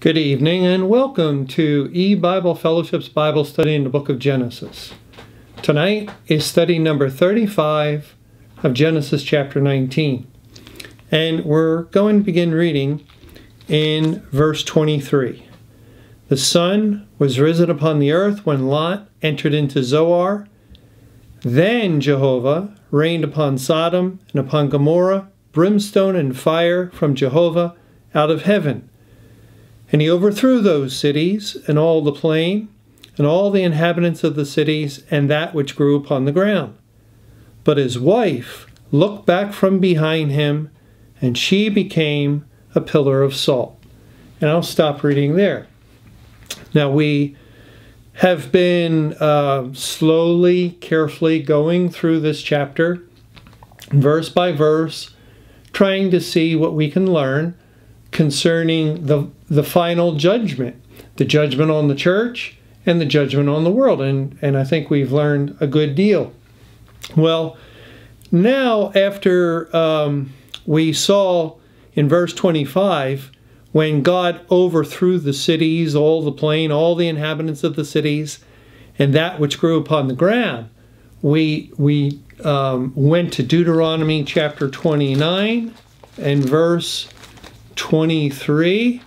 Good evening and welcome to E-Bible Fellowship's Bible study in the book of Genesis. Tonight is study number 35 of Genesis chapter 19. And we're going to begin reading in verse 23. The sun was risen upon the earth when Lot entered into Zoar. Then Jehovah rained upon Sodom and upon Gomorrah brimstone and fire from Jehovah out of heaven. And he overthrew those cities, and all the plain, and all the inhabitants of the cities, and that which grew upon the ground. But his wife looked back from behind him, and she became a pillar of salt. And I'll stop reading there. Now we have been slowly, carefully going through this chapter, verse by verse, trying to see what we can learn concerning the final judgment, the judgment on the church and the judgment on the world. And I think we've learned a good deal. Well, now after we saw in verse 25, when God overthrew the cities, all the plain, all the inhabitants of the cities, and that which grew upon the ground, we went to Deuteronomy chapter 29 and verse 23,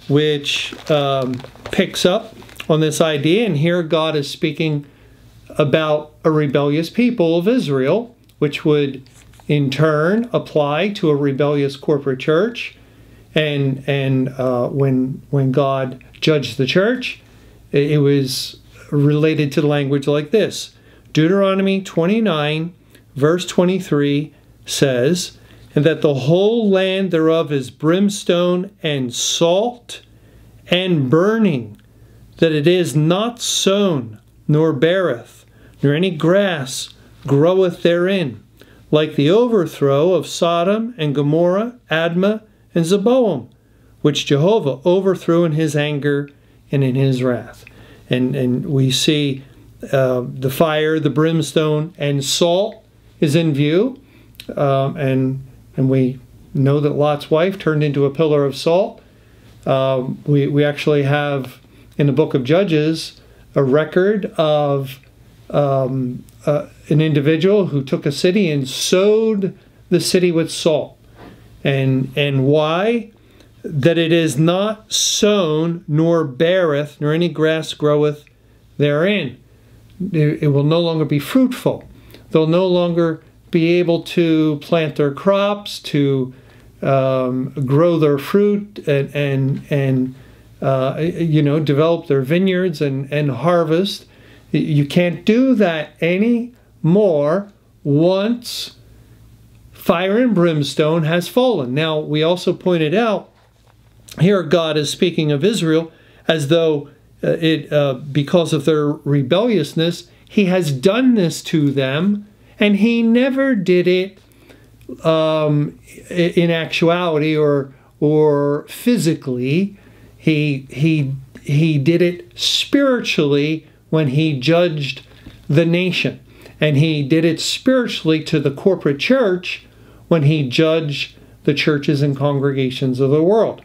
which picks up on this idea. And here God is speaking about a rebellious people of Israel, which would in turn apply to a rebellious corporate church. And when God judged the church, it was related to language like this. Deuteronomy 29 verse 23 says, "And that the whole land thereof is brimstone and salt and burning, that it is not sown, nor beareth, nor any grass groweth therein, like the overthrow of Sodom and Gomorrah, Admah, and Zeboam, which Jehovah overthrew in his anger and in his wrath." And we see the fire, the brimstone, and salt is in view, and we know that Lot's wife turned into a pillar of salt. We actually have in the book of Judges a record of an individual who took a city and sowed the city with salt. And why? That it is not sown, nor beareth, nor any grass groweth therein. It will no longer be fruitful. They'll no longer be able to plant their crops, to grow their fruit, and develop their vineyards and harvest. You can't do that anymore once fire and brimstone has fallen. Now, we also pointed out here God is speaking of Israel as though because of their rebelliousness, he has done this to them. And he never did it in actuality or physically. He did it spiritually when he judged the nation. And he did it spiritually to the corporate church when he judged the churches and congregations of the world.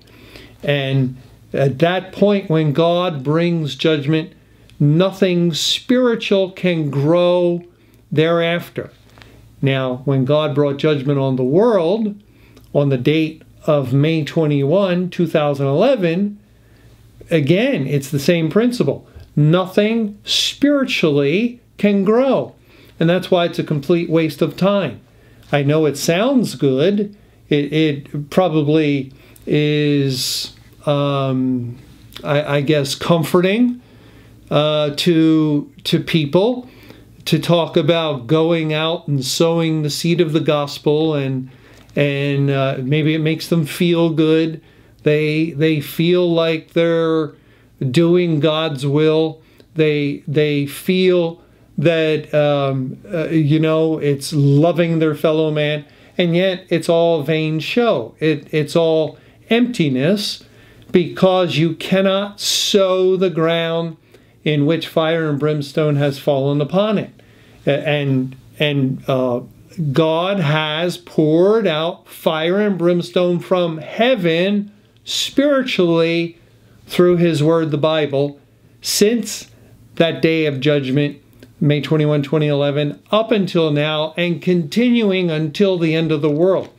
And at that point, when God brings judgment, nothing spiritual can grow thereafter. Now, when God brought judgment on the world on the date of May 21, 2011, again, it's the same principle. Nothing spiritually can grow. And that's why it's a complete waste of time. I know it sounds good. It probably is, I guess, comforting to people to talk about going out and sowing the seed of the gospel, and maybe it makes them feel good. They feel like they're doing God's will. They feel that it's loving their fellow man, and yet it's all vain show. It's all emptiness, because you cannot sow the ground in which fire and brimstone has fallen upon it. And God has poured out fire and brimstone from heaven spiritually through his word, the Bible, since that day of judgment, May 21, 2011, up until now, and continuing until the end of the world.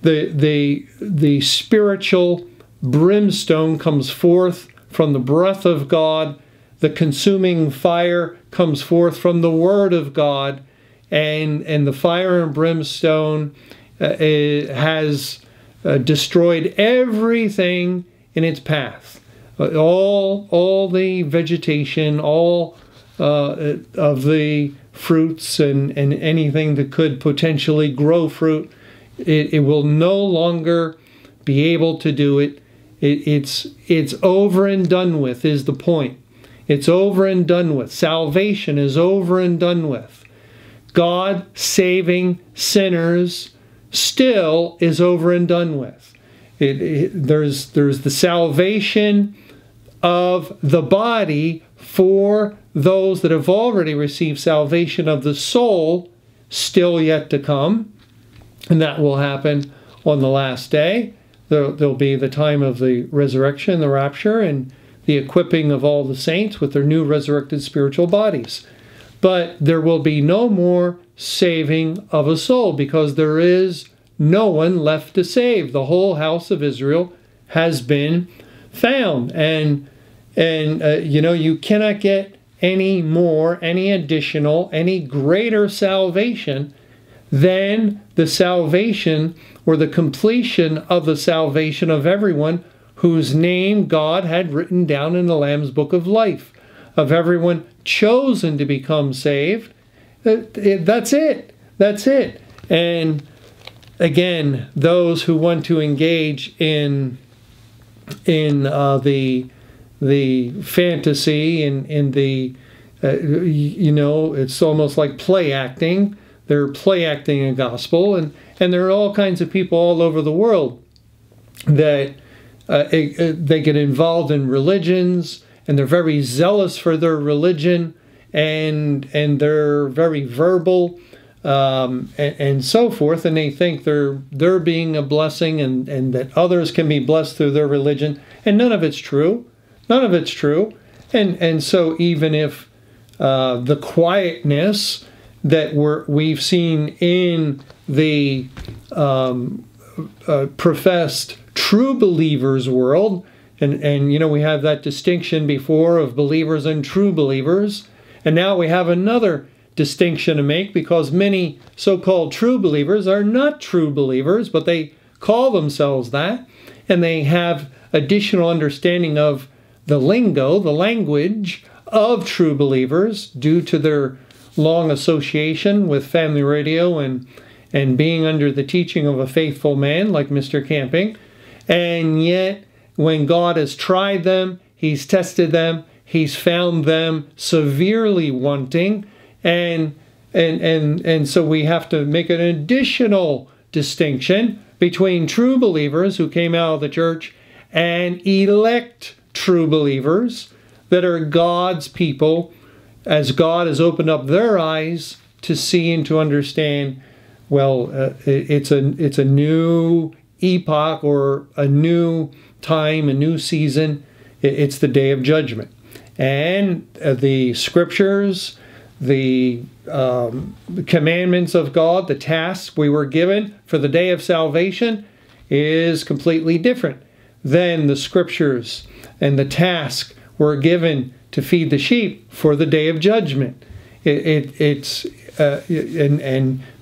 The spiritual brimstone comes forth from the breath of God. The consuming fire comes forth from the word of God. And the fire and brimstone has destroyed everything in its path. All the vegetation, all of the fruits and anything that could potentially grow fruit, it will no longer be able to do it. It's over and done with is the point. It's over and done with. Salvation is over and done with. God saving sinners still is over and done with. There's the salvation of the body for those that have already received salvation of the soul still yet to come. And that will happen on the last day. There'll be the time of the resurrection, the rapture, and the equipping of all the saints with their new resurrected spiritual bodies. But there will be no more saving of a soul, because there is no one left to save. The whole house of Israel has been found. And you cannot get any more, any additional, any greater salvation than the salvation or the completion of the salvation of everyone whose name God had written down in the Lamb's Book of Life, of everyone chosen to become saved. That's it. That's it. And again, those who want to engage in the fantasy and in the it's almost like play acting. They're play acting a gospel, and there are all kinds of people all over the world that they get involved in religions, and they're very zealous for their religion, and they're very verbal, and so forth, and they think they're being a blessing, and that others can be blessed through their religion, and none of it's true. None of it's true. And so even if the quietness that we've seen in the professed true believers world, and we have that distinction before of believers and true believers, and now we have another distinction to make, because many so-called true believers are not true believers, but they call themselves that, and they have additional understanding of the lingo, the language of true believers, due to their long association with Family Radio and being under the teaching of a faithful man like Mr. Camping. And yet, when God has tried them, he's tested them, he's found them severely wanting, and so we have to make an additional distinction between true believers who came out of the church and elect true believers that are God's people, as God has opened up their eyes to see and to understand, it's a new epoch, or a new time, a new season. It's the day of judgment. And the scriptures, the commandments of God, the tasks we were given for the day of salvation is completely different than the scriptures and the task were given to feed the sheep for the day of judgment. And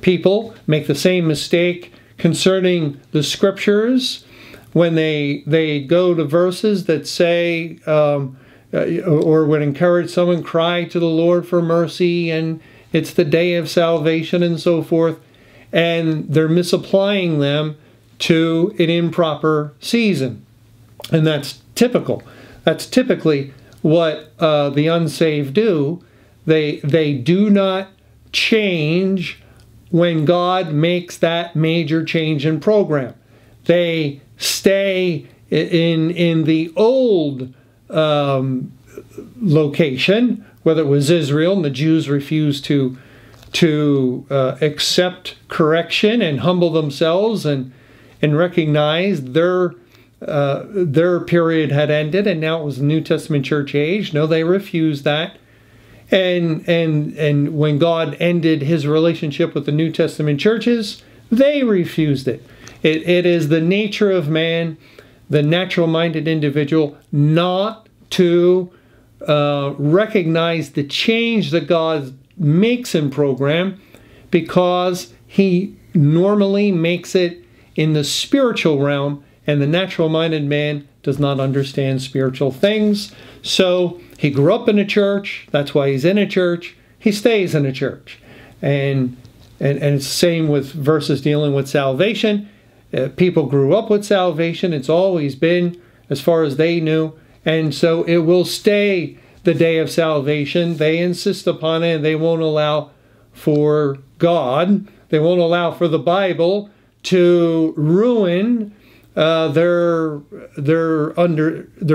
people make the same mistake concerning the scriptures when they go to verses that say, or would encourage someone, cry to the Lord for mercy, and it's the day of salvation and so forth, and they're misapplying them to an improper season. And that's typical. That's typically what the unsaved do. They do not change when God makes that major change in program. They stay in the old location, whether it was Israel and the Jews refused to accept correction and humble themselves and recognize their period had ended and now it was the New Testament church age. No, they refused that. And when God ended his relationship with the New Testament churches, they refused it. It is the nature of man, the natural-minded individual, not to recognize the change that God makes in program, because he normally makes it in the spiritual realm, and the natural-minded man does not understand spiritual things. So he grew up in a church. That's why he's in a church. He stays in a church. And it's the same with verses dealing with salvation. People grew up with salvation. It's always been, as far as they knew. And so it will stay the day of salvation. They insist upon it, and they won't allow for God. They won't allow for the Bible to ruin their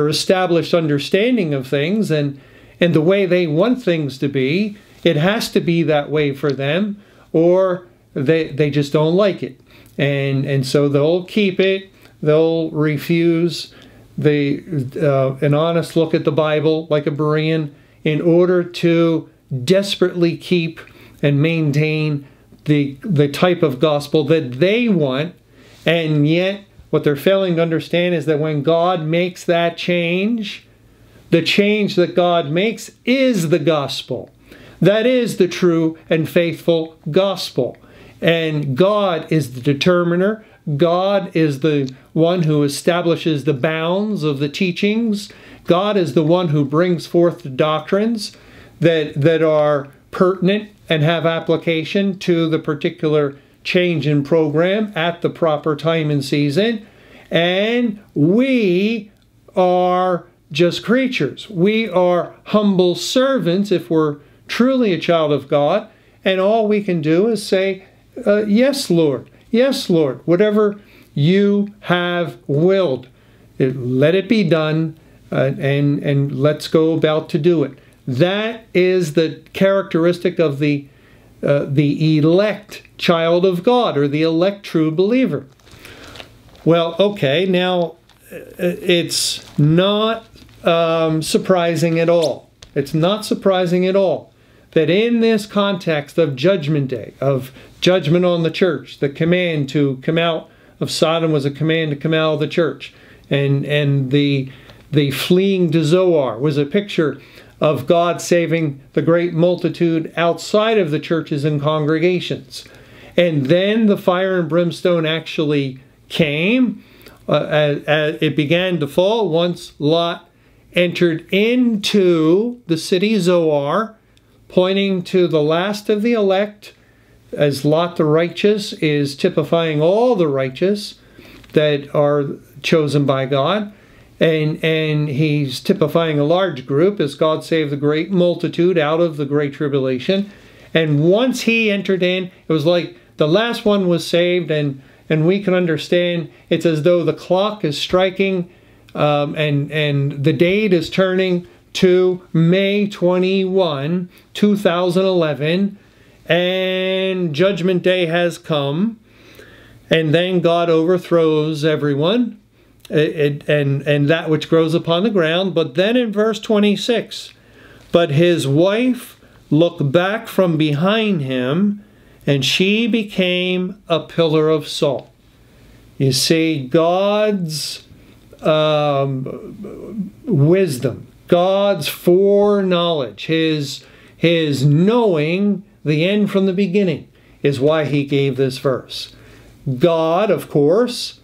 established understanding of things and the way they want things to be. It has to be that way for them, or they just don't like it. And so they'll keep it. They'll refuse an honest look at the Bible like a Berean in order to desperately keep and maintain the type of gospel that they want. And yet what they're failing to understand is that when God makes that change, the change that God makes is the gospel. That is the true and faithful gospel. And God is the determiner. God is the one who establishes the bounds of the teachings. God is the one who brings forth the doctrines that are pertinent and have application to the particular change in program at the proper time and season. And we are just creatures. We are humble servants if we're truly a child of God. And all we can do is say, yes, Lord. Yes, Lord. Whatever you have willed, let it be done, and let's go about to do it. That is the characteristic of the elect child of God, or the elect true believer. Well, okay, now it's not surprising at all. It's not surprising at all that in this context of Judgment Day, of judgment on the church, the command to come out of Sodom was a command to come out of the church, and the fleeing to Zoar was a picture of God saving the great multitude outside of the churches and congregations. And then the fire and brimstone actually came. It began to fall once Lot entered into the city Zoar, pointing to the last of the elect, as Lot the righteous is typifying all the righteous that are chosen by God. And he's typifying a large group as God saved the great multitude out of the great tribulation. And once he entered in, it was like the last one was saved, and we can understand it's as though the clock is striking and the date is turning to May 21, 2011, and Judgment Day has come, and then God overthrows everyone and that which grows upon the ground. But then in verse 26, but his wife looked back from behind him, and she became a pillar of salt. You see, God's wisdom, God's foreknowledge, his knowing the end from the beginning is why he gave this verse. God, of course,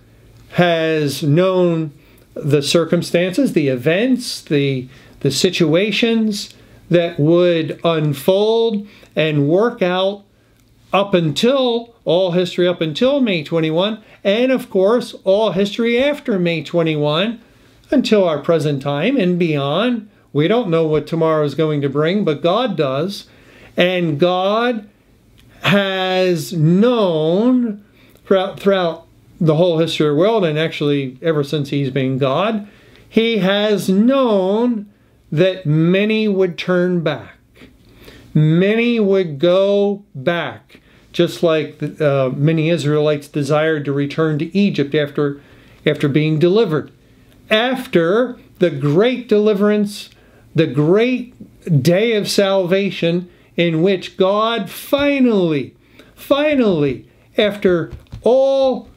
has known the circumstances, the events, the situations that would unfold and work out up until, all history up until May 21, and of course all history after May 21 until our present time and beyond. We don't know what tomorrow is going to bring, but God does. And God has known throughout the whole history of the world, and actually ever since he's been God, he has known that many would turn back. many would go back, just like many Israelites desired to return to Egypt after being delivered. After the great deliverance, the great day of salvation, in which God finally, after all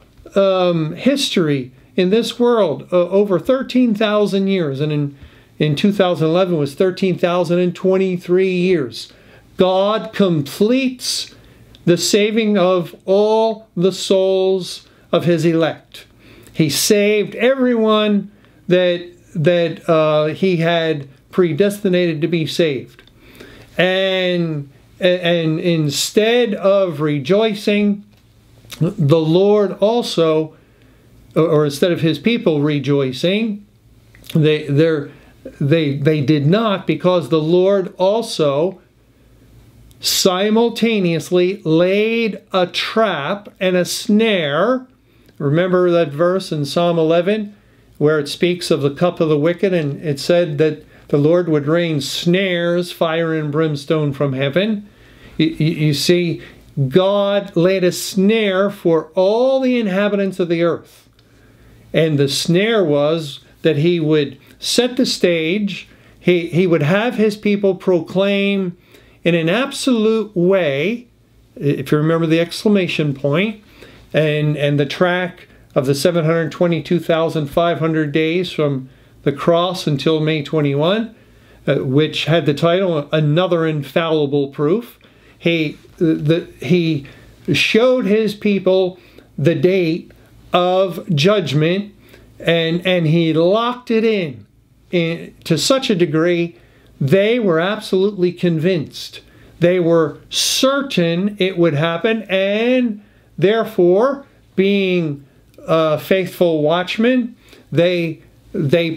history in this world, over 13,000 years, and in 2011 was 13,023 years, God completes the saving of all the souls of his elect. He saved everyone that he had predestinated to be saved. And instead of rejoicing, the Lord also, or instead of his people rejoicing, they did not, because the Lord also simultaneously laid a trap and a snare. Remember that verse in Psalm 11 where it speaks of the cup of the wicked, and it said that the Lord would rain snares, fire and brimstone from heaven. You see, God laid a snare for all the inhabitants of the earth. And the snare was that he would set the stage, he would have his people proclaim in an absolute way, if you remember the exclamation point, and the track of the 722,500 days from the cross until May 21, which had the title, Another Infallible Proof. He showed his people the date of judgment, and he locked it in to such a degree they were absolutely convinced. They were certain it would happen, and therefore, being faithful watchmen, they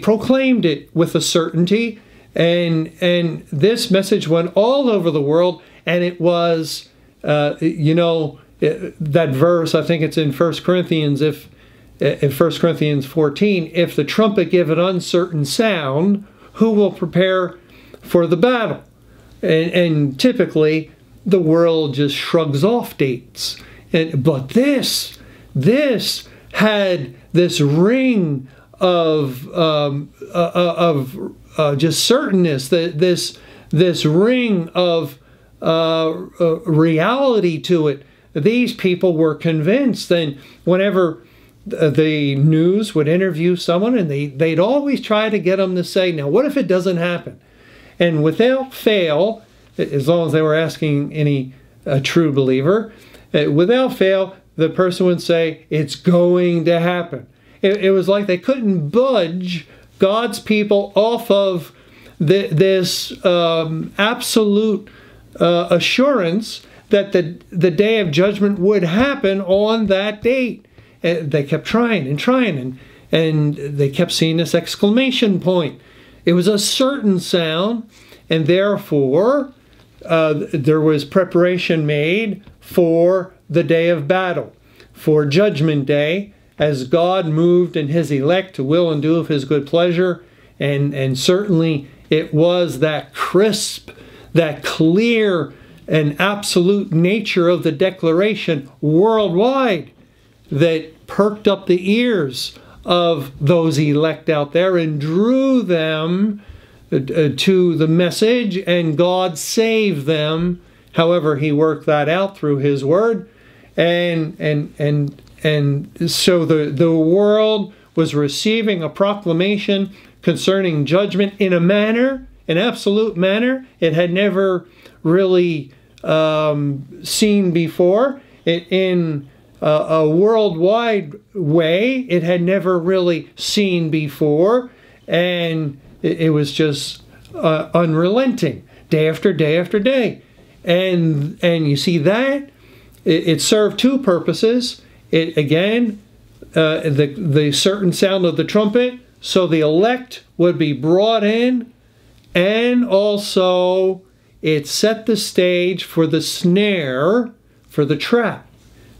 proclaimed it with a certainty, and this message went all over the world. And it was, that verse, I think it's in 1 Corinthians, in 1 Corinthians 14, if the trumpet give an uncertain sound, who will prepare for the battle? And typically, the world just shrugs off dates. But this had this ring of just certainness, this ring of reality to it. These people were convinced. And whenever the news would interview someone, and they'd always try to get them to say, now what if it doesn't happen? And without fail, as long as they were asking any true believer, without fail, the person would say, it's going to happen. It was like they couldn't budge God's people off of this absolute assurance that the day of judgment would happen on that date. They kept trying and trying, and they kept seeing this exclamation point. It was a certain sound, and therefore there was preparation made for the day of battle, for Judgment Day, as God moved in his elect to will and do of his good pleasure. And certainly it was that crisp, that clear and absolute nature of the declaration worldwide that perked up the ears of those elect out there and drew them to the message, and God saved them. However, he worked that out through his word. And so the world was receiving a proclamation concerning judgment in a manner, an absolute manner, it had never really seen before. In a worldwide way, it had never really seen before. And it was just unrelenting, day after day after day. And you see that it served two purposes. It again, the certain sound of the trumpet, so the elect would be brought in, and also it set the stage for the snare, for the trap,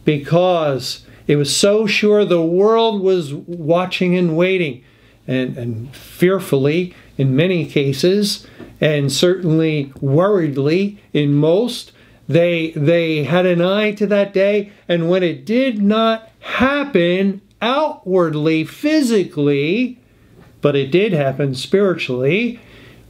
because it was so sure the world was watching and waiting, and fearfully in many cases, and certainly worriedly in most. They had an eye to that day, and when it did not happen outwardly, physically, but it did happen spiritually,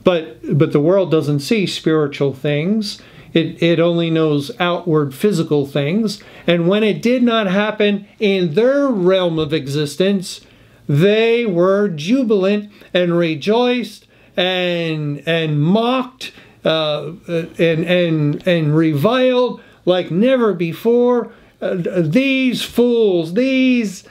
but the world doesn't see spiritual things. It only knows outward physical things. And when it did not happen in their realm of existence, they were jubilant and rejoiced and mocked and reviled like never before. These fools, these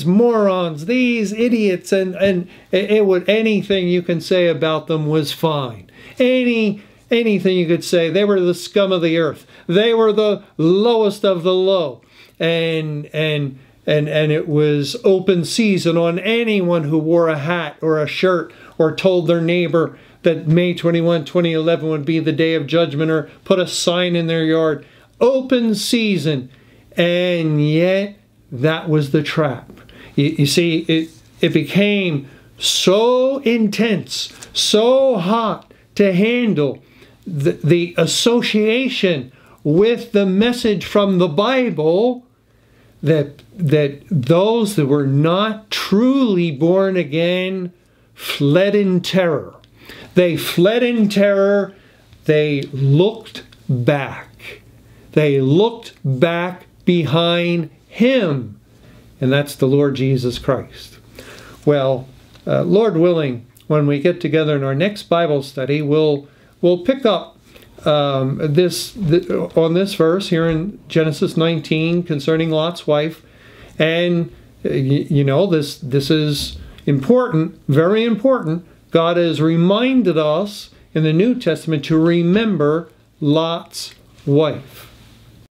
morons, these idiots, and it would, anything you can say about them was fine. Anything you could say, they were the scum of the earth. They were the lowest of the low, and it was open season on anyone who wore a hat or a shirt or told their neighbor that May 21, 2011 would be the day of judgment, or put a sign in their yard. Open season, and yet that was the trap. You see, it became so intense, so hot to handle, the association with the message from the Bible, that those that were not truly born again fled in terror. They fled in terror. They looked back. They looked back behind Him, and that's the Lord Jesus Christ. Well, Lord willing, when we get together in our next Bible study, we'll pick up on this verse here in Genesis 19 concerning Lot's wife, and you know, this is important, very important. God has reminded us in the New Testament to remember Lot's wife.